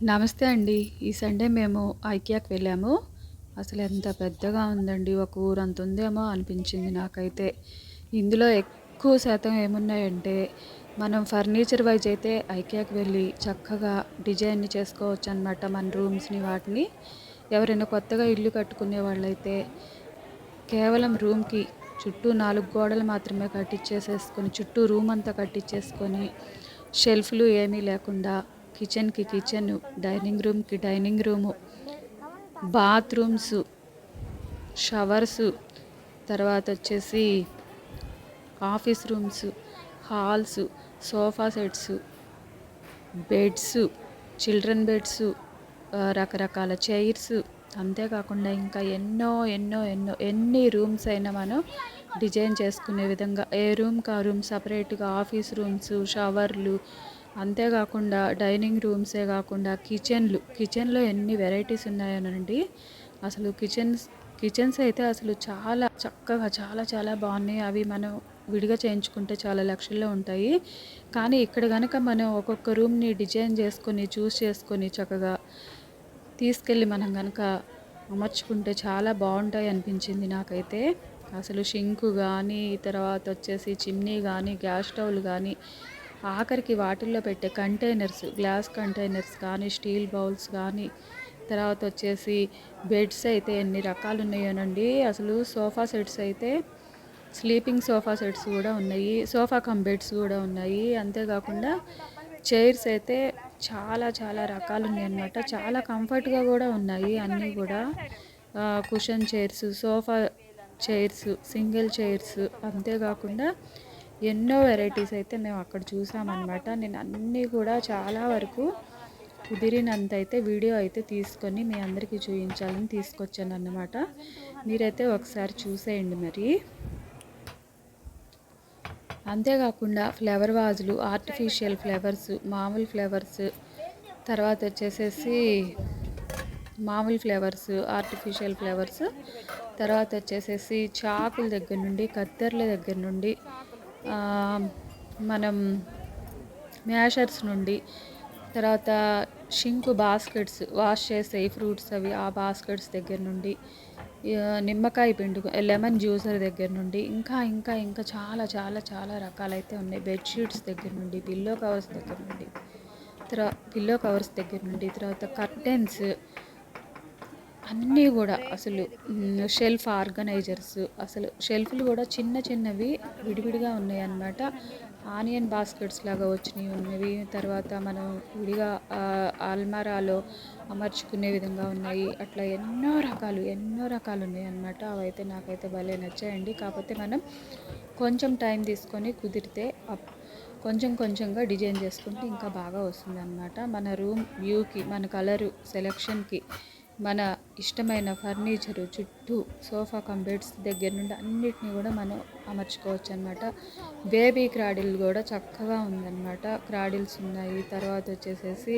నమస్తే అండి. ఈ సండే మేము ఐకియాకి వెళ్ళాము. అసలు ఎంత పెద్దగా ఉందండి. ఒక ఊరంత ఉందేమో అనిపించింది నాకైతే. ఇందులో ఎక్కువ శాతం ఏమున్నాయంటే, మనం ఫర్నిచర్ వైజ్ అయితే ఐకియాకి వెళ్ళి చక్కగా డిజైన్ చేసుకోవచ్చనమాట. మన రూమ్స్‌ని వాటిని. ఎవరైనా కొత్తగా ఇల్లు కట్టుకునే వాళ్ళైతే కేవలం రూమ్‌కి చుట్టూ 4 గోడలు మాత్రమే కట్టించేసేసుకొని, చుట్టూ రూమ్ అంతా కట్టించేసుకొని, షెల్ఫ్‌లు ఏమీ లేకుండా కిచెన్‌కి కిచెను, డైనింగ్ రూమ్‌కి డైనింగ్ రూము, బాత్రూమ్సు, షవర్సు, తర్వాతొచ్చేసి office rooms, halls, sofa sets, beds, children beds, రకరకాల చైర్సు, అంతేకాకుండా ఇంకా ఎన్ని రూమ్స్ అయినా మనం డిజైన్ చేసుకునే విధంగా ఏ రూమ్‌కి ఆ రూమ్ సపరేట్‌గా ఆఫీస్ రూమ్సు, షవర్లు, అంతేకాకుండా డైనింగ్ రూమ్సే కాకుండా కిచెన్‌లో ఎన్ని వెరైటీస్ ఉన్నాయోనండి. అసలు కిచెన్స్ అయితే అసలు చాలా చక్కగా చాలా బాగున్నాయి. అవి మనం విడిగా చేయించుకుంటే చాలా లక్షల్లో ఉంటాయి. కానీ ఇక్కడ గనక మనం ఒక్కొక్క రూమ్‌ని డిజైన్ చేసుకొని, చూస్ చేసుకొని చక్కగా తీసుకెళ్ళి మనం గనక అమర్చుకుంటే చాలా బాగుంటాయి అనిపించింది నాకైతే. అసలు షింకు కానీ, తర్వాత వచ్చేసి చిమ్నీ కానీ, గ్యాస్ స్టవ్లు కానీ, ఆఖరికి వాటిల్లో పెట్టే కంటైనర్స్, గ్లాస్ కంటైనర్స్ కానీ, స్టీల్ బౌల్స్ కానీ, తర్వాత వచ్చేసి బెడ్స్ అయితే ఎన్ని రకాలు ఉన్నాయోనండి. అసలు సోఫా సెట్స్ అయితే స్లీపింగ్ సోఫా సెట్స్ కూడా ఉన్నాయి. సోఫా కమ్ బెడ్స్ కూడా ఉన్నాయి. అంతేకాకుండా చైర్స్ అయితే చాలా రకాలు ఉన్నాయన్నమాట. చాలా కంఫర్ట్‌గా కూడా ఉన్నాయి అన్నీ కూడా. Cushion chairs, sofa chairs, single chairs, అంతేకాకుండా ఎన్నో వెరైటీస్ అయితే మేము అక్కడ చూసామన్నమాట. నేను అన్నీ కూడా చాలా వరకు కుదిరినంత అయితే వీడియో అయితే తీసుకొని మీ అందరికీ చూపించాలని తీసుకొచ్చానన్నమాట. మీరైతే ఒకసారి చూసేయండి మరి. అంతేకాకుండా ఫ్లవర్ వాజులు, ఆర్టిఫిషియల్ ఫ్లవర్స్, మామూలు ఫ్లవర్స్, తర్వాత వచ్చేసేసి మామూలు ఫ్లవర్స్, ఆర్టిఫిషియల్ ఫ్లవర్స్, తర్వాత వచ్చేసేసి చాకుల దగ్గర నుండి, కత్తెరల దగ్గర నుండి, మనం మ్యాషర్స్ నుండి, తర్వాత షింకు బాస్కెట్స్, వాష్ చేసే ఫ్రూట్స్ అవి ఆ బాస్కెట్స్ దగ్గర నుండి, నిమ్మకాయ పిండు లెమన్ జ్యూసర్ దగ్గర నుండి, ఇంకా చాలా రకాలైతే ఉన్నాయి. బెడ్షీట్స్ దగ్గర నుండి, పిల్లో కవర్స్ దగ్గర నుండి, తర్వాత కర్టెన్స్, అన్నీ కూడా అసలు షెల్ఫ్ ఆర్గనైజర్స్, అసలు షెల్ఫ్లు కూడా చిన్నవి విడివిడిగా ఉన్నాయన్నమాట. ఆనియన్ బాస్కెట్స్ లాగా వచ్చినవి ఉన్నవి, తర్వాత మనం విడిగా అల్మారాలో అమర్చుకునే విధంగా ఉన్నాయి. అట్లా ఎన్నో రకాలు ఉన్నాయి అన్నమాట. అవైతే నాకైతే భలే నచ్చాయండి. కాకపోతే మనం కొంచెం టైం తీసుకొని కుదిరితే కొంచెంగా డిజైన్ చేసుకుంటే ఇంకా బాగా వస్తుందన్నమాట. మన రూమ్ వ్యూకి, మన కలరు సెలెక్షన్కి, మన ఇష్టమైన ఫర్నిచరు చుట్టూ సోఫా కమ్ బెడ్స్ దగ్గర నుండి అన్నిటినీ కూడా మనం అమర్చుకోవచ్చు అనమాట. బేబీ క్రాడిల్ కూడా చక్కగా ఉందన్నమాట. క్రాడిల్స్ ఉన్నాయి. తర్వాత వచ్చేసేసి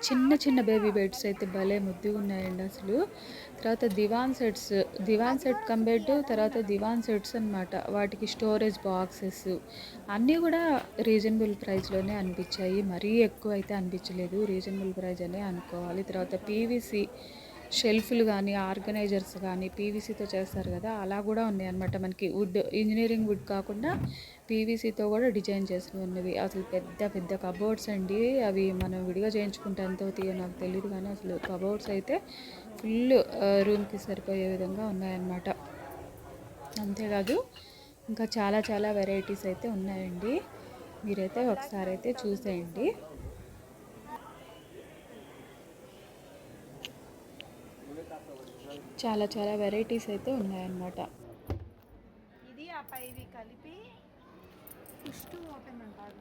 చిన్న బేబీ బెడ్స్ అయితే భలే ముద్దుగా ఉన్నాయండి అసలు. తర్వాత దివాన్ సెట్ కమ్ బెడ్, తర్వాత దివాన్ సెట్స్ అనమాట. వాటికి స్టోరేజ్ బాక్సెస్ అన్నీ కూడా రీజనబుల్ ప్రైస్లోనే అనిపించాయి. మరీ ఎక్కువ అయితే అనిపించలేదు. రీజనబుల్ ప్రైస్ అనే అనుకోవాలి. తర్వాత పీవీసీ షెల్ఫ్లు కానీ, ఆర్గనైజర్స్ కానీ పీవీసీతో చేస్తారు కదా, అలా కూడా ఉన్నాయి అన్నమాట. మనకి ఇంజనీరింగ్ వుడ్ కాకుండా పీవీసీతో కూడా డిజైన్ చేసి ఉన్నవి. అసలు పెద్ద కబోర్డ్స్ అండి. అవి మనం విడిగా చేయించుకుంటే ఎంత అవుతాయో నాకు తెలియదు, కానీ అసలు కబోర్డ్స్ అయితే ఫుల్ రూమ్కి సరిపోయే విధంగా ఉన్నాయన్నమాట. అంతేకాదు ఇంకా చాలా వెరైటీస్ అయితే ఉన్నాయండి. మీరైతే ఒకసారి అయితే చూసేయండి. చాలా వెరైటీస్ అయితే ఉన్నాయన్నమాట. ఇది ఆ పైవి కలిపి పుష్ టు ఓపెన్ అంటారు.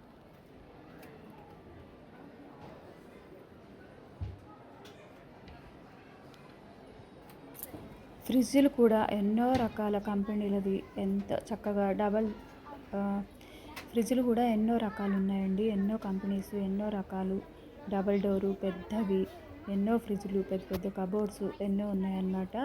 ఫ్రిడ్జ్లు కూడా ఎన్నో రకాల కంపెనీలది ఎంత చక్కగా ఫ్రిడ్జ్లు కూడా ఎన్నో రకాలు ఉన్నాయండి. ఎన్నో కంపెనీస్, ఎన్నో రకాలు, డబల్ డోరు పెద్దవి, ఎన్నో ఫ్రిడ్జ్లు, పెద్ద కబోర్డ్స్ ఎన్నో ఉన్నాయన్నమాట.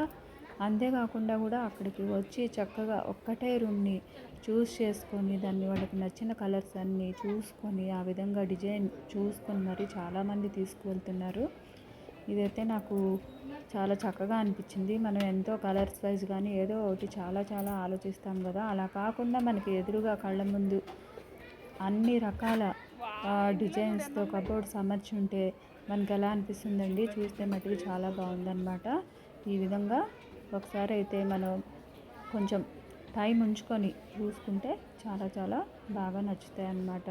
అంతేకాకుండా కూడా అక్కడికి వచ్చి చక్కగా ఒక్కటే రూమ్ని చూస్ చేసుకొని దాన్ని వాళ్ళకి నచ్చిన కలర్స్ అన్నీ చూసుకొని ఆ విధంగా డిజైన్ చూసుకొని మరి చాలామంది తీసుకువెళ్తున్నారు. ఇదైతే నాకు చాలా చక్కగా అనిపించింది. మనం ఎంతో కలర్స్ వైజ్ కానీ ఏదో ఒకటి చాలా చాలా ఆలోచిస్తాం కదా, అలా కాకుండా మనకి ఎదురుగా కళ్ళ ముందు అన్ని రకాల డిజైన్స్తో కబోర్డ్స్ అమర్చి ఉంటే మనకి ఎలా అనిపిస్తుందండి, చూస్తే మటుకు చాలా బాగుందన్నమాట. ఈ విధంగా ఒకసారి అయితే మనం కొంచెం టైం ఉంచుకొని చూసుకుంటే చాలా చాలా బాగా నచ్చుతాయి అన్నమాట.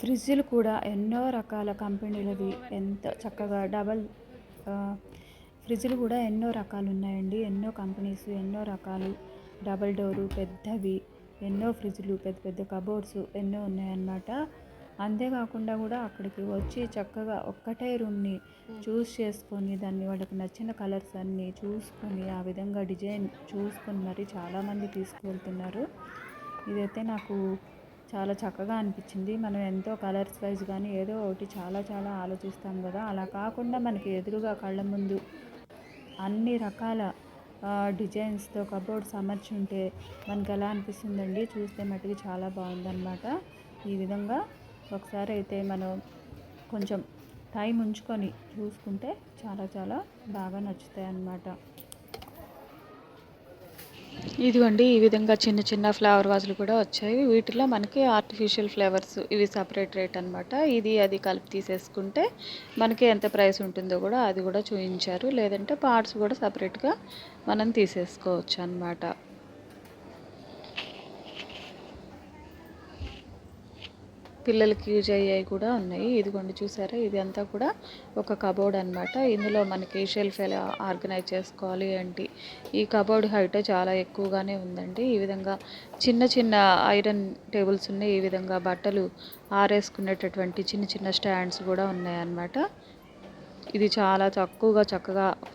ఫ్రిడ్జ్లు కూడా ఎన్నో రకాల కంపెనీలవి ఎంత చక్కగా ఫ్రిడ్జ్లు కూడా ఎన్నో రకాలు ఉన్నాయండి. ఎన్నో కంపెనీస్, ఎన్నో రకాలు, డబల్ డోరు పెద్దవి, ఎన్నో ఫ్రిడ్జ్లు, పెద్ద పెద్ద కబోర్డ్స్ ఎన్నో ఉన్నాయన్నమాట. అంతేకాకుండా కూడా అక్కడికి వచ్చి చక్కగా ఒక్కటే రూమ్ని చూస్ చేసుకొని దాన్ని వాళ్ళకి నచ్చిన కలర్స్ అన్నీ చూసుకొని ఆ విధంగా డిజైన్ చూసుకొని మరి చాలామంది తీసుకువెళ్తున్నారు. ఇదైతే నాకు చాలా చక్కగా అనిపించింది. మనం ఎంతో కలర్స్ వైజ్ కానీ ఏదో ఒకటి చాలా చాలా ఆలోచిస్తాం కదా, అలా కాకుండా మనకి ఎదురుగా కళ్ళ ముందు అన్ని రకాల డిజైన్స్తో కబోర్డ్స్ అమర్చి ఉంటే మనకి ఎలా అనిపిస్తుందండి, చూస్తే మటుకు చాలా బాగుందన్నమాట. ఈ విధంగా ఒకసారి అయితే మనం కొంచెం టైం ఉంచుకొని చూసుకుంటే చాలా చాలా బాగా నచ్చుతాయి అన్నమాట. ఇదిగోండి ఈ విధంగా చిన్న చిన్న ఫ్లవర్ వాజులు కూడా వచ్చాయి. వీటిలో మనకి ఆర్టిఫిషియల్ ఫ్లవర్స్ ఇవి సపరేట్ రేట్ అనమాట. ఇది అది కలిపి తీసేసుకుంటే మనకి ఎంత ప్రైస్ ఉంటుందో కూడా అది కూడా చూపించారు. లేదంటే పార్ట్స్ కూడా సపరేట్గా మనం తీసేసుకోవచ్చు అన్నమాట. పిల్లలకి యూజ్ అయ్యాయి కూడా ఉన్నాయి. ఇదిగోండి చూసారా, ఇది అంతా కూడా ఒక కబోర్డ్ అనమాట. ఇందులో మనకి షెల్ఫ్ ఎలా ఆర్గనైజ్ చేసుకోవాలి ఏంటి. ఈ కబోర్డ్ హైట్ చాలా ఎక్కువగానే ఉందండి. ఈ విధంగా చిన్న చిన్న ఐరన్ టేబుల్స్ ఉన్నాయి. ఈ విధంగా బట్టలు ఆరేసుకునేటటువంటి చిన్న చిన్న స్టాండ్స్ కూడా ఉన్నాయన్నమాట. ఇది చాలా చక్కగా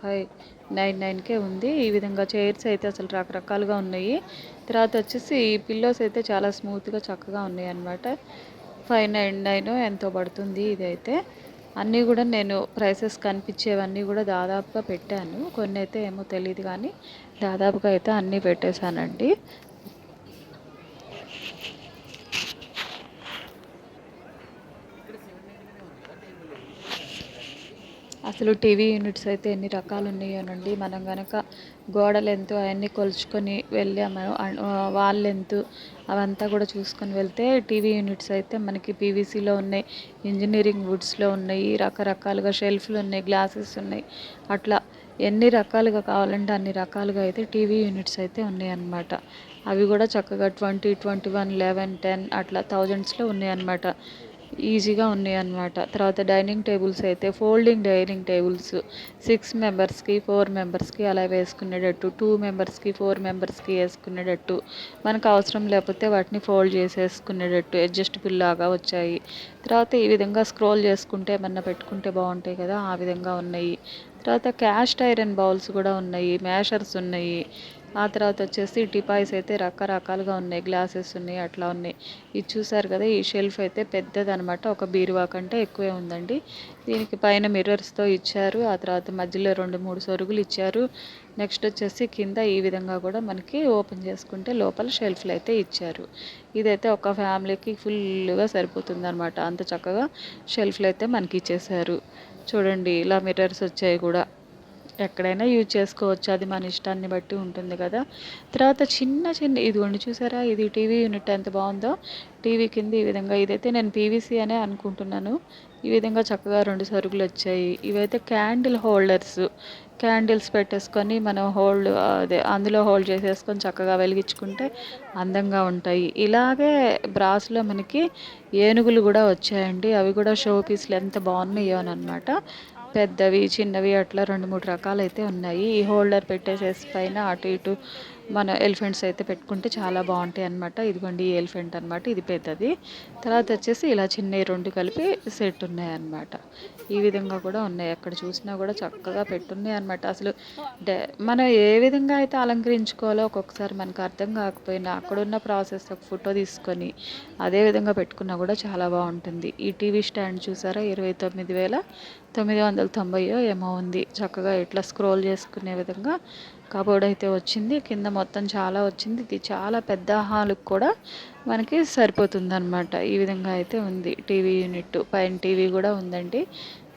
599కే ఉంది. ఈ విధంగా చైర్స్ అయితే అసలు రకరకాలుగా ఉన్నాయి. తర్వాత వచ్చేసి ఈ పిల్లోస్ అయితే చాలా స్మూత్గా చక్కగా ఉన్నాయి అన్నమాట. 599 ఎంతో పడుతుంది. ఇదైతే అన్నీ కూడా నేను ప్రైసెస్ కనిపించేవన్నీ కూడా దాదాపుగా పెట్టాను. కొన్ని అయితే ఏమో తెలియదు కానీ దాదాపుగా అయితే అన్నీ పెట్టేశానండి. అసలు టీవీ యూనిట్స్ అయితే ఎన్ని రకాలు ఉన్నాయోనండి. మనం కనుక గోడ లెంత్ అవన్నీ కొలుచుకొని వెళ్ళాము, వాల్ లెంత్ అవంతా కూడా చూసుకొని వెళ్తే టీవీ యూనిట్స్ అయితే మనకి పీవీసీలో ఉన్నాయి, ఇంజనీరింగ్ వుడ్స్లో ఉన్నాయి, రకరకాలుగా షెల్ఫ్లు ఉన్నాయి, గ్లాసెస్ ఉన్నాయి. అట్లా ఎన్ని రకాలుగా కావాలంటే అన్ని రకాలుగా అయితే టీవీ యూనిట్స్ అయితే ఉన్నాయి అన్నమాట. అవి కూడా చక్కగా 20, 21, 11, 10 అట్లా థౌజండ్స్లో ఉన్నాయి అన్నమాట. ఈజీగా ఉన్నాయి అన్నమాట. తర్వాత డైనింగ్ టేబుల్స్ అయితే ఫోల్డింగ్ డైనింగ్ టేబుల్స్ 6 మెంబర్స్కి 4 మెంబర్స్కి అలా వేసుకునేటట్టు, 2 మెంబర్స్కి 4 మెంబర్స్కి వేసుకునేటట్టు, మనకు అవసరం లేకపోతే వాటిని ఫోల్డ్ చేసేసుకునేటట్టు అడ్జస్టబుల్ లాగా వచ్చాయి. తర్వాత ఈ విధంగా స్క్రోల్ చేసుకుంటే ఏమన్నా పెట్టుకుంటే బాగుంటాయి కదా, ఆ విధంగా ఉన్నాయి. తర్వాత క్యాస్ట్ ఐరన్ బౌల్స్ కూడా ఉన్నాయి, మ్యాషర్స్ ఉన్నాయి. ఆ తర్వాత వచ్చేసి టిపాయ్స్ అయితే రకరకాలుగా ఉన్నాయి, గ్లాసెస్ ఉన్నాయి, అట్లా ఉన్నాయి. ఇది చూసారు కదా, ఈ షెల్ఫ్ అయితే పెద్దదనమాట, ఒక బీరువా కంటే ఎక్కువే ఉందండి. దీనికి పైన మిర్రర్స్తో ఇచ్చారు. ఆ తర్వాత మధ్యలో 2-3 సొరుగులు ఇచ్చారు. నెక్స్ట్ వచ్చేసి కింద ఈ విధంగా కూడా మనకి ఓపెన్ చేసుకుంటే లోపల షెల్ఫ్లు అయితే ఇచ్చారు. ఇదైతే ఒక ఫ్యామిలీకి ఫుల్గా సరిపోతుంది అనమాట. అంత చక్కగా షెల్ఫ్లు అయితే మనకి ఇచ్చేసారు. చూడండి ఇలా మిర్రర్స్ వచ్చాయి కూడా, ఎక్కడైనా యూజ్ చేసుకోవచ్చు, అది మన ఇష్టాన్ని బట్టి ఉంటుంది కదా. తర్వాత చిన్న ఇదిగోండి చూసారా, ఇది టీవీ యూనిట్ ఎంత బాగుందో. టీవీ కింద ఈ విధంగా, ఇదైతే నేను పీవీసీ అనే అనుకుంటున్నాను. ఈ విధంగా చక్కగా 2 సరుకులు వచ్చాయి. ఇవైతే క్యాండిల్ హోల్డర్స్, క్యాండిల్స్ పెట్టేసుకొని మనం అందులో హోల్డ్ చేసేసుకొని చక్కగా వెలిగించుకుంటే అందంగా ఉంటాయి. ఇలాగే బ్రాస్లో మనకి ఏనుగులు కూడా వచ్చాయండి. అవి కూడా షో పీస్లు ఎంత బాగున్నాయో అనమాట. పెద్దవి చిన్నవి అట్లా 2-3 రకాలు అయితే ఉన్నాయి. ఈ హోల్డర్ పెట్టేసేసి పైన అటు ఇటు మన ఎలిఫెంట్స్ అయితే పెట్టుకుంటే చాలా బాగుంటాయి అనమాట. ఇదిగోండి ఈ ఎలిఫెంట్ అనమాట, ఇది పెద్దది. తర్వాత వచ్చేసి ఇలా చిన్నవి 2 కలిపి సెట్ ఉన్నాయన్నమాట. ఈ విధంగా కూడా ఉన్నాయి, ఎక్కడ చూసినా కూడా చక్కగా పెట్టున్నాయి అనమాట. అసలు మనం ఏ విధంగా అయితే అలంకరించుకోవాలో ఒక్కొక్కసారి మనకు అర్థం కాకపోయినా అక్కడున్న ప్రాసెస్ ఒక ఫోటో తీసుకొని అదే విధంగా పెట్టుకున్నా కూడా చాలా బాగుంటుంది. ఈ టీవీ స్టాండ్ చూసారా, 29,990 ఏమో ఉంది. చక్కగా ఇట్లా స్క్రోల్ చేసుకునే విధంగా కబోర్డ్ అయితే వచ్చింది. కింద మొత్తం చాలా వచ్చింది. ఇది చాలా పెద్ద హాల్కి కూడా మనకి సరిపోతుందన్నమాట. ఈ విధంగా అయితే ఉంది టీవీ యూనిట్. పైన టీవీ కూడా ఉందండి.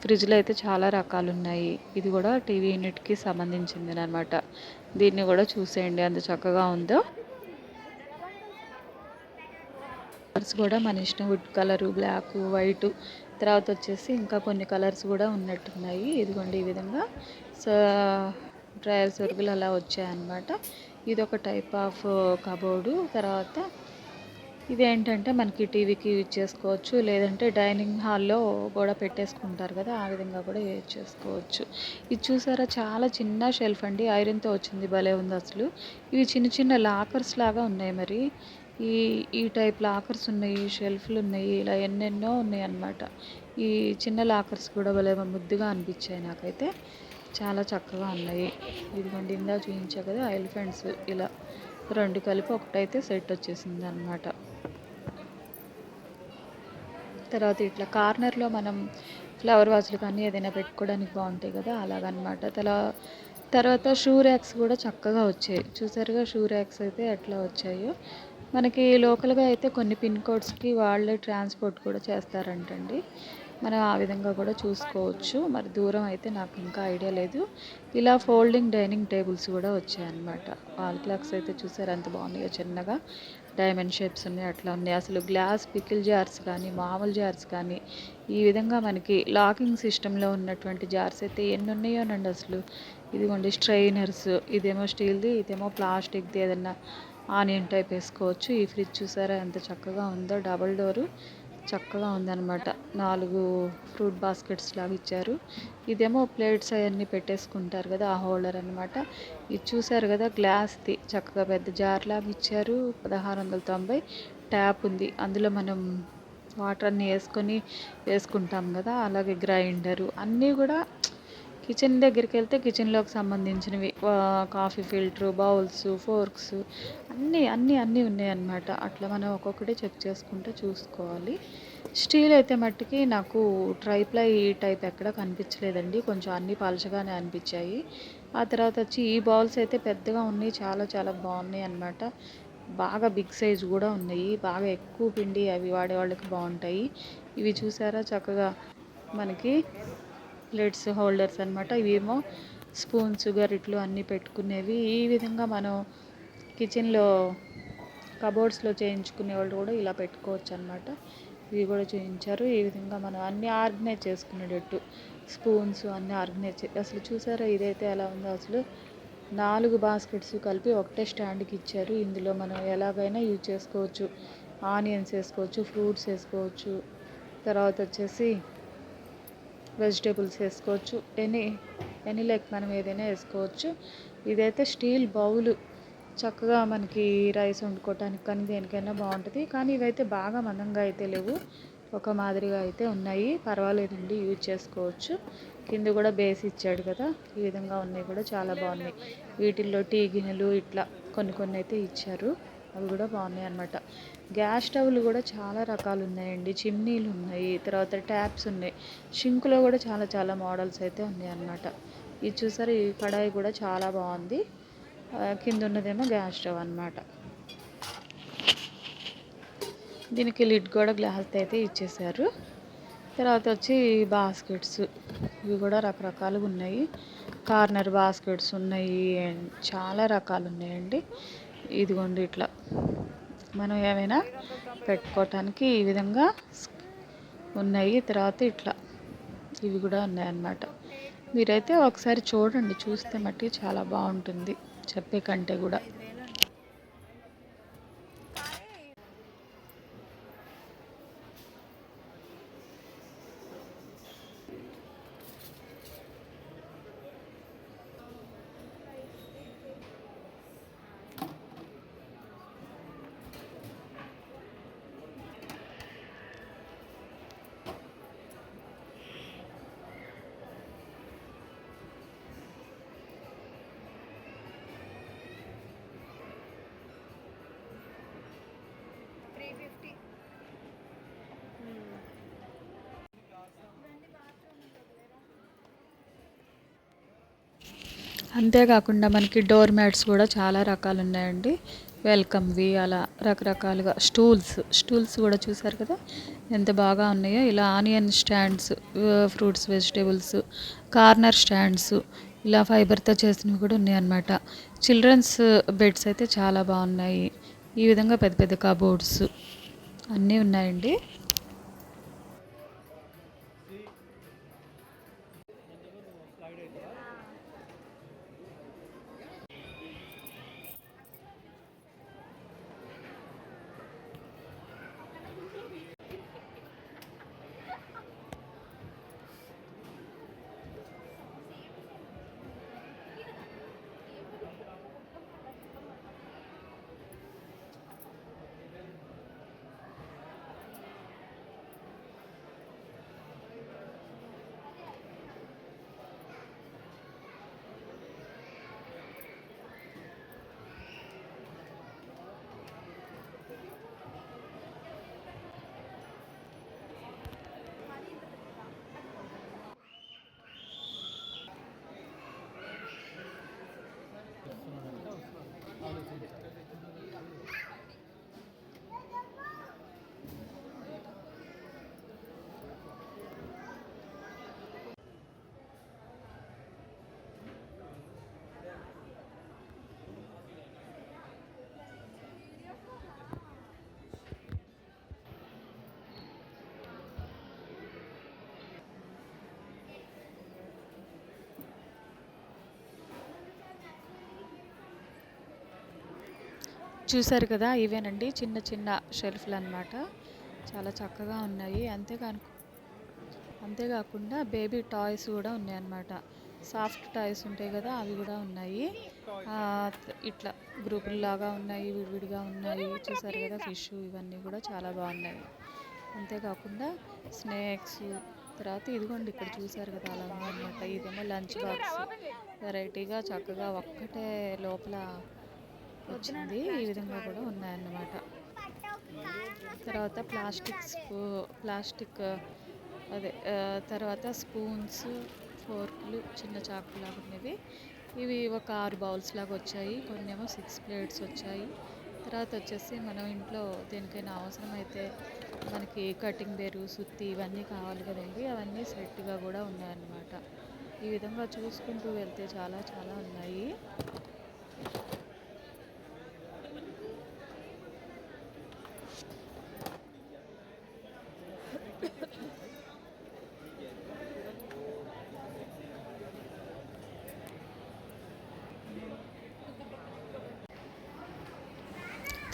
ఫ్రిడ్జ్లో అయితే చాలా రకాలు ఉన్నాయి. ఇది కూడా టీవీ యూనిట్కి సంబంధించింది అనమాట. దీన్ని కూడా చూసేయండి ఎంత చక్కగా ఉందో. కలర్స్ కూడా మన ఇష్టం, వుడ్ కలరు, బ్లాక్, వైట్, తర్వాత వచ్చేసి ఇంకా కొన్ని కలర్స్ కూడా ఉన్నట్టున్నాయి. ఇదిగోండి ఈ విధంగా సో డ్రయర్ సొరుగులు అలా వచ్చాయన్నమాట. ఇది ఒక టైప్ ఆఫ్ కబోర్డు. తర్వాత ఇదేంటంటే మనకి టీవీకి యూజ్ చేసుకోవచ్చు, లేదంటే డైనింగ్ హాల్లో కూడా పెట్టేసుకుంటారు కదా, ఆ విధంగా కూడా యూజ్ చేసుకోవచ్చు. ఇది చూసారా, చాలా చిన్న షెల్ఫ్ అండి, ఐరన్తో వచ్చింది, భలే ఉంది అసలు. ఇవి చిన్న చిన్న లాకర్స్ లాగా ఉన్నాయి. మరి ఈ ఈ టైప్ లాకర్స్ ఉన్నాయి, షెల్ఫ్లు ఉన్నాయి, ఇలా ఎన్నెన్నో ఉన్నాయి అన్నమాట. ఈ చిన్న లాకర్స్ కూడా భలే ముద్దుగా అనిపించాయి నాకైతే, చాలా చక్కగా ఉన్నాయి. ఇదిగోండి ఇందా చూపించా కదా ఎలిఫెంట్స్, ఇలా 2 కలిపి ఒకటైతే సెట్ వచ్చేసింది అనమాట. తర్వాత ఇట్లా కార్నర్లో మనం ఫ్లవర్ వాజ్లు కానీ ఏదైనా పెట్టుకోవడానికి బాగుంటాయి కదా, అలాగనమాట. తర్వాత షూ ర్యాక్స్ కూడా చక్కగా వచ్చాయి. చూసారుగా షూ ర్యాక్స్ అయితే ఎట్లా వచ్చాయో. మనకి లోకల్గా అయితే కొన్ని పిన్ కోడ్స్కి వాళ్ళే ట్రాన్స్పోర్ట్ కూడా చేస్తారంటండి. మనం ఆ విధంగా కూడా చూసుకోవచ్చు. మరి దూరం అయితే నాకు ఇంకా ఐడియా లేదు. ఇలా ఫోల్డింగ్ డైనింగ్ టేబుల్స్ కూడా వచ్చాయన్నమాట. వాల్ క్లాక్స్ అయితే చూసారు ఎంత బాగున్నాయో, చిన్నగా డైమండ్ షేప్స్ ఉన్నాయి, అట్లా ఉన్నాయి. అసలు గ్లాస్ పికిల్ జార్స్ కానీ మామూలు జార్స్ కానీ ఈ విధంగా మనకి లాకింగ్ సిస్టంలో ఉన్నటువంటి జార్స్ అయితే ఎన్ని ఉన్నాయోనండి అసలు. ఇదిగోండి స్ట్రైనర్స్, ఇదేమో స్టీల్ది, ఇదేమో ప్లాస్టిక్ది, ఏదన్నా ఆనియన్ టైప్ వేసుకోవచ్చు. ఈ ఫ్రిడ్జ్ చూసారా ఎంత చక్కగా ఉందో, డబల్ డోరు, చక్కగా ఉందన్నమాట. 4 ఫ్రూట్ బాస్కెట్స్ లాగా ఇచ్చారు. ఇదేమో ప్లేట్స్ అవన్నీ పెట్టేసుకుంటారు కదా, ఆ హోల్డర్ అనమాట. ఇది చూసారు కదా గ్లాస్ది, చక్కగా పెద్ద జార్ లాగా ఇచ్చారు. 1690. ట్యాప్ ఉంది, అందులో మనం వాటర్ అన్నీ వేసుకుంటాం కదా, అలాగే గ్రైండరు అన్నీ కూడా కిచెన్ దగ్గరికి వెళ్తే కిచెన్లోకి సంబంధించినవి, కాఫీ ఫిల్టరు, బౌల్స్, ఫోర్క్స్, అన్నీ ఉన్నాయన్నమాట. అట్లా మనం ఒక్కొక్కటి చెక్ చేసుకుంటూ చూసుకోవాలి. స్టీల్ అయితే మట్టికి నాకు ట్రైప్లై టైప్ ఎక్కడ కనిపించలేదండి, కొంచెం అన్నీ పలచగానే అనిపించాయి. ఆ తర్వాత వచ్చి ఈ బౌల్స్ అయితే పెద్దగా ఉన్నాయి, చాలా చాలా బాగున్నాయి అన్నమాట. బాగా బిగ్ సైజు కూడా ఉన్నాయి, బాగా ఎక్కువ పిండి అవి వాడేవాళ్ళకి బాగుంటాయి. ఇవి చూసారా చక్కగా మనకి ప్లేట్స్ హోల్డర్స్ అనమాట. ఇవేమో స్పూన్స్, గరిట్లు అన్నీ పెట్టుకునేవి. ఈ విధంగా మనం కిచెన్లో కబోర్డ్స్లో చేయించుకునే వాళ్ళు కూడా ఇలా పెట్టుకోవచ్చు అనమాట. ఇవి కూడా చేయించారు. ఈ విధంగా మనం అన్నీ ఆర్గనైజ్ చేసుకునేటట్టు స్పూన్స్ అన్నీ ఆర్గనైజ్ అసలు చూసారా ఇదైతే ఎలా ఉందో అసలు. 4 బాస్కెట్స్ కలిపి ఒకటే స్టాండ్కి ఇచ్చారు. ఇందులో మనం ఎలాగైనా యూజ్ చేసుకోవచ్చు. ఆనియన్స్ వేసుకోవచ్చు, ఫ్రూట్స్ వేసుకోవచ్చు, తర్వాత వచ్చేసి వెజిటేబుల్స్ వేసుకోవచ్చు, ఎనీ లైక్ మనం ఏదైనా వేసుకోవచ్చు. ఇదైతే స్టీల్ బౌలు, చక్కగా మనకి రైస్ వండుకోవటానికి కానీ దేనికైనా బాగుంటుంది. కానీ ఇవైతే బాగా మందంగా అయితే లేవు, ఒక మాదిరిగా అయితే ఉన్నాయి. పర్వాలేదండి, యూజ్ చేసుకోవచ్చు. కింద కూడా బేస్ ఇచ్చాడు కదా, ఈ విధంగా ఉన్నాయి కూడా చాలా బాగున్నాయి. వీటిల్లో టీ గిన్నెలు ఇట్లా కొన్ని అయితే ఇచ్చారు, అవి కూడా బాగున్నాయి అన్నమాట. గ్యాస్ స్టవ్లు కూడా చాలా రకాలు ఉన్నాయండి. చిమ్నీలు ఉన్నాయి, తర్వాత ట్యాప్స్ ఉన్నాయి, షింకులో కూడా చాలా చాలా మోడల్స్ అయితే ఉన్నాయి అన్నమాట. ఇది చూసారు, ఈ కడాయి కూడా చాలా బాగుంది. కింద ఉన్నదేమో గ్యాస్ స్టవ్ అన్నమాట. దీనికి లిడ్ కూడా గ్లాస్ అయితే ఇచ్చేసారు. తర్వాత వచ్చి బాస్కెట్స్, ఇవి కూడా రకరకాలుగా ఉన్నాయి. కార్నర్ బాస్కెట్స్ ఉన్నాయి, చాలా రకాలు ఉన్నాయండి. ఇదిగోండి ఇట్లా మనం ఏమైనా పెట్టుకోవటానికి ఈ విధంగా ఉన్నాయి. తర్వాత ఇట్లా ఇవి కూడా ఉన్నాయన్నమాట. మీరైతే ఒకసారి చూడండి, చూస్తే మట్టి చాలా బాగుంటుంది చెప్పే కంటే కూడా. అంతేకాకుండా మనకి డోర్ మ్యాట్స్ కూడా చాలా రకాలు ఉన్నాయండి. వెల్కమ్వి అలా రకరకాలుగా స్టూల్స్ కూడా చూసారు కదా ఎంత బాగా ఉన్నాయో. ఇలా onion stands, fruits vegetables, corner stands, ఇలా ఫైబర్తో చేసినవి కూడా ఉన్నాయన్నమాట. చిల్డ్రన్స్ బెడ్స్ అయితే చాలా బాగున్నాయి. ఈ విధంగా పెద్ద పెద్ద కబోర్డ్స్ అన్నీ ఉన్నాయండి. చూసారు కదా, ఇవేనండి చిన్న చిన్న షెల్ఫ్లు అన్నమాట. చాలా చక్కగా ఉన్నాయి. అంతేకాకుండా బేబీ టాయ్స్ కూడా ఉన్నాయన్నమాట. సాఫ్ట్ టాయ్స్ ఉంటాయి కదా, అవి కూడా ఉన్నాయి. ఇట్లా గ్రూపుల్లాగా ఉన్నాయి, విడివిడిగా ఉన్నాయి. చూసారు కదా, ఫిష్ ఇవన్నీ కూడా చాలా బాగున్నాయి. అంతేకాకుండా స్నేక్స్, తర్వాత ఇదిగోండి ఇక్కడ చూసారు కదా అలా ఉందన్నమాట. ఇదేమో లంచ్ బాక్స్, వెరైటీగా చక్కగా ఒక్కటే లోపల వచ్చింది. ఈ విధంగా కూడా ఉన్నాయన్నమాట. తర్వాత ప్లాస్టిక్ అదే తర్వాత స్పూన్స్, ఫోర్క్లు, చిన్న చాకులు లాగా ఉన్నవి. ఇవి ఒక 6 బౌల్స్ లాగా వచ్చాయి. కొన్నేమో 6 ప్లేట్స్ వచ్చాయి. తర్వాత వచ్చేసి మనం ఇంట్లో దేనికైనా అవసరమైతే మనకి కటింగ్ బేరు, సుత్తి ఇవన్నీ కావాలి కదండి, అవన్నీ సెట్గా కూడా ఉన్నాయన్నమాట. ఈ విధంగా చూసుకుంటూ వెళ్తే చాలా చాలా ఉన్నాయి.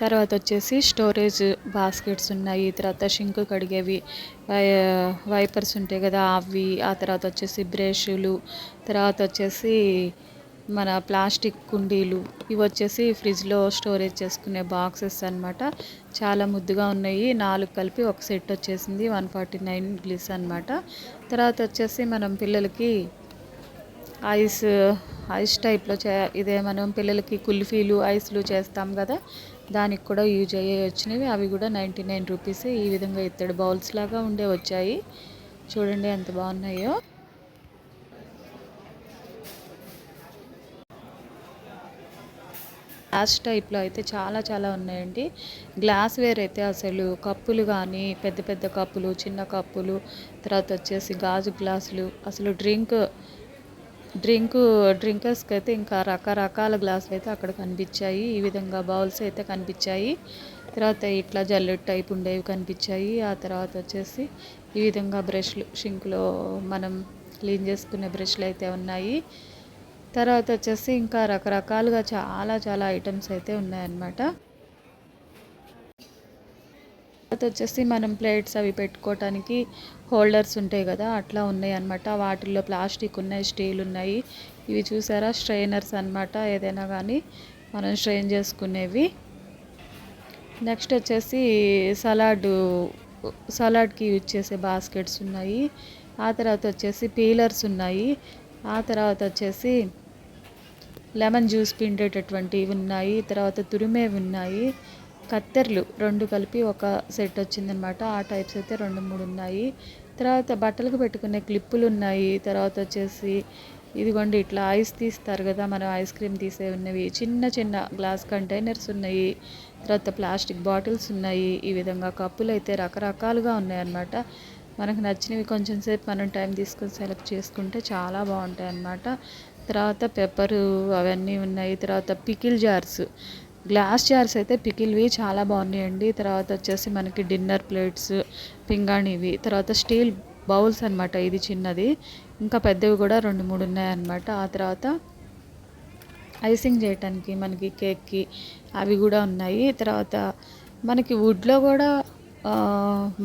తర్వాత వచ్చేసి స్టోరేజ్ బాస్కెట్స్ ఉన్నాయి. తర్వాత షింక్ కడిగేవి, వైపర్స్ ఉంటాయి కదా అవి, ఆ తర్వాత వచ్చేసి బ్రష్లు, తర్వాత వచ్చేసి మన ప్లాస్టిక్ కుండీలు, ఇవి వచ్చేసి ఫ్రిడ్జ్లో స్టోరేజ్ చేసుకునే బాక్సెస్ అన్నమాట. చాలా ముద్దుగా ఉన్నాయి. 4 కలిపి ఒక సెట్ వచ్చేసింది. 149 గ్లిస్ అన్నమాట. తర్వాత వచ్చేసి మనం పిల్లలకి ఐస్ టైప్లో ఇదే మనం పిల్లలకి కుల్ఫీలు, ఐస్లు చేస్తాం కదా, దానికి కూడా యూజ్ అయ్యే వచ్చినవి. అవి కూడా 99 రూపీస్. ఈ విధంగా ఇత్తడి బౌల్స్ లాగా ఉండే వచ్చాయి. చూడండి ఎంత బాగున్నాయో. గ్లాస్ టైప్లో అయితే చాలా చాలా ఉన్నాయండి. గ్లాస్ వేర్ అయితే అసలు కప్పులు కానీ, పెద్ద పెద్ద కప్పులు, చిన్న కప్పులు, తర్వాత వచ్చేసి గాజు గ్లాసులు, అసలు డ్రింకర్స్కి అయితే ఇంకా రకరకాల గ్లాసులు అయితే అక్కడ కనిపించాయి. ఈ విధంగా బౌల్స్ అయితే కనిపించాయి. తర్వాత ఇట్లా జల్లెడ్ టైప్ ఉండేవి కనిపించాయి. ఆ తర్వాత వచ్చేసి ఈ విధంగా బ్రష్లు, షింక్లో మనం క్లీన్ చేసుకునే బ్రష్లు అయితే ఉన్నాయి. తర్వాత వచ్చేసి ఇంకా రకరకాలుగా చాలా చాలా ఐటమ్స్ అయితే ఉన్నాయన్నమాట. తర్వాత వచ్చేసి మనం ప్లేట్స్ అవి పెట్టుకోవటానికి హోల్డర్స్ ఉంటాయి కదా, అట్లా ఉన్నాయి అన్నమాట. వాటిల్లో ప్లాస్టిక్ ఉన్నాయి, స్టీల్ ఉన్నాయి. ఇవి చూసారా స్ట్రైనర్స్ అన్నమాట, ఏదైనా కానీ మనం స్ట్రెయిన్ చేసుకునేవి. నెక్స్ట్ వచ్చేసి సలాడ్కి యూజ్ చేసే బాస్కెట్స్ ఉన్నాయి. ఆ తర్వాత వచ్చేసి పీలర్స్ ఉన్నాయి. ఆ తర్వాత వచ్చేసి లెమన్ జ్యూస్ పిండేటటువంటివి ఉన్నాయి. తర్వాత తురిమేవి ఉన్నాయి. కత్తెరలు 2 కలిపి ఒక సెట్ వచ్చిందనమాట. ఆ టైప్స్ అయితే 2, 3 ఉన్నాయి. తర్వాత బట్టలకు పెట్టుకునే క్లిప్పులు ఉన్నాయి. తర్వాత వచ్చేసి ఇదిగోండి ఇట్లా ఐస్ తీస్తారు కదా, మనం ఐస్ క్రీమ్ తీసే ఉన్నవి చిన్న చిన్న గ్లాస్ కంటైనర్స్ ఉన్నాయి. తర్వాత ప్లాస్టిక్ బాటిల్స్ ఉన్నాయి. ఈ విధంగా కప్పులు అయితే రకరకాలుగా ఉన్నాయన్నమాట. మనకు నచ్చినవి కొంచెం సేపు మనం టైం తీసుకొని సెలెక్ట్ చేసుకుంటే చాలా బాగుంటాయి అన్నమాట. తర్వాత పెప్పరు అవన్నీ ఉన్నాయి. తర్వాత పికిల్ జార్స్, గ్లాస్ జార్స్ అయితే పికిల్వి చాలా బాగున్నాయండి. తర్వాత వచ్చేసి మనకి డిన్నర్ ప్లేట్స్ పింగాణివి, తర్వాత స్టీల్ బౌల్స్ అనమాట. ఇది చిన్నది, ఇంకా పెద్దవి కూడా 2-3 ఉన్నాయన్నమాట. ఆ తర్వాత ఐసింగ్ చేయటానికి మనకి కేక్కి అవి కూడా ఉన్నాయి. తర్వాత మనకి వుడ్లో కూడా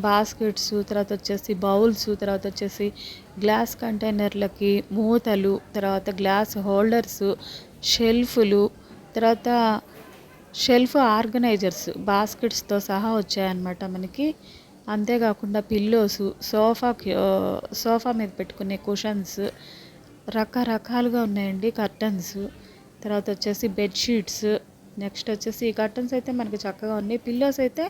బాస్కెట్స్, తర్వాత వచ్చేసి బౌల్స్, తర్వాత వచ్చేసి గ్లాస్ కంటైనర్లకి మూతలు, తర్వాత గ్లాస్ హోల్డర్స్, షెల్ఫ్లు, తర్వాత షెల్ఫ్ ఆర్గనైజర్స్ బాస్కెట్స్తో సహా వచ్చాయన్నమాట మనకి. అంతేకాకుండా పిల్లోస్, సోఫా మీద పెట్టుకునే కుషన్స్ రకరకాలుగా ఉన్నాయండి. కర్టన్స్, తర్వాత వచ్చేసి బెడ్షీట్స్, నెక్స్ట్ వచ్చేసి ఈ కర్టన్స్ అయితే మనకి చక్కగా ఉన్నాయి. పిల్లోస్ అయితే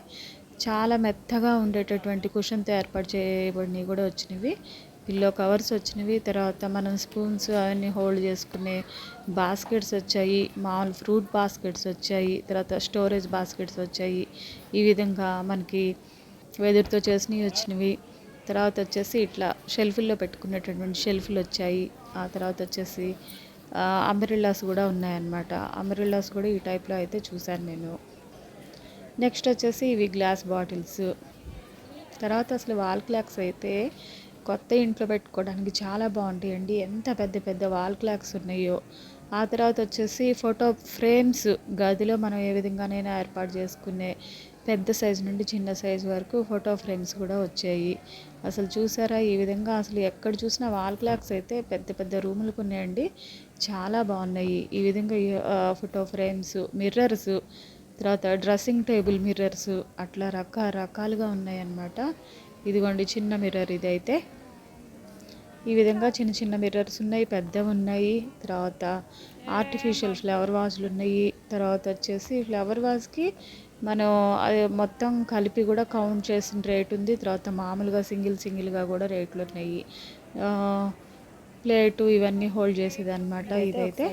చాలా మెత్తగా ఉండేటటువంటి కుషన్తో ఏర్పాటు చేయబడినవి కూడా వచ్చినవి. పిల్లో కవర్స్ వచ్చినవి. తర్వాత మనం స్పూన్స్ అవన్నీ హోల్డ్ చేసుకునే బాస్కెట్స్ వచ్చాయి. మామూలు ఫ్రూట్ బాస్కెట్స్ వచ్చాయి. తర్వాత స్టోరేజ్ బాస్కెట్స్ వచ్చాయి. ఈ విధంగా మనకి వెదురుతో చేసినవి వచ్చినవి. తర్వాత వచ్చేసి ఇట్లా షెల్ఫ్ల్లో పెట్టుకునేటటువంటి షెల్ఫ్లు వచ్చాయి. ఆ తర్వాత వచ్చేసి అంబ్రెల్లాస్ కూడా ఉన్నాయన్నమాట. అంబ్రెల్లాస్ కూడా ఈ టైప్లో అయితే చూశాను నేను. నెక్స్ట్ వచ్చేసి ఇవి గ్లాస్ బాటిల్స్. తర్వాత అసలు వాల్ క్లాక్స్ అయితే కొత్త ఇంట్లో పెట్టుకోవడానికి చాలా బాగుంటాయండి. ఎంత పెద్ద పెద్ద వాల్ క్లాక్స్ ఉన్నాయో. ఆ తర్వాత వచ్చేసి ఫోటో ఫ్రేమ్స్, గదిలో మనం ఏ విధంగానైనా ఏర్పాటు చేసుకునే పెద్ద సైజు నుండి చిన్న సైజు వరకు ఫోటో ఫ్రేమ్స్ కూడా వచ్చాయి. అసలు చూసారా, ఈ విధంగా అసలు ఎక్కడ చూసినా వాల్ క్లాక్స్ అయితే పెద్ద పెద్ద రూములకు ఉన్నాయండి. చాలా బాగున్నాయి. ఈ విధంగా ఫోటో ఫ్రేమ్స్, మిర్రర్స్, తర్వాత డ్రెస్సింగ్ టేబుల్ మిర్రర్స్, అట్లా రకరకాలుగా ఉన్నాయన్నమాట. ఇదిగోండి చిన్న మిర్రర్ ఇది అయితే. ఈ విధంగా చిన్న చిన్న మిర్రర్స్ ఉన్నాయి, పెద్దవి ఉన్నాయి. తర్వాత ఆర్టిఫిషియల్ ఫ్లవర్ వాజ్లు ఉన్నాయి. తర్వాత వచ్చేసి ఫ్లవర్ వాజ్కి మనం అది మొత్తం కలిపి కూడా కౌంట్ చేసిన రేట్ ఉంది. తర్వాత మామూలుగా సింగిల్గా కూడా రేట్లు ఉన్నాయి. ప్లేటు ఇవన్నీ హోల్డ్ చేసేది అనమాట ఇదైతే.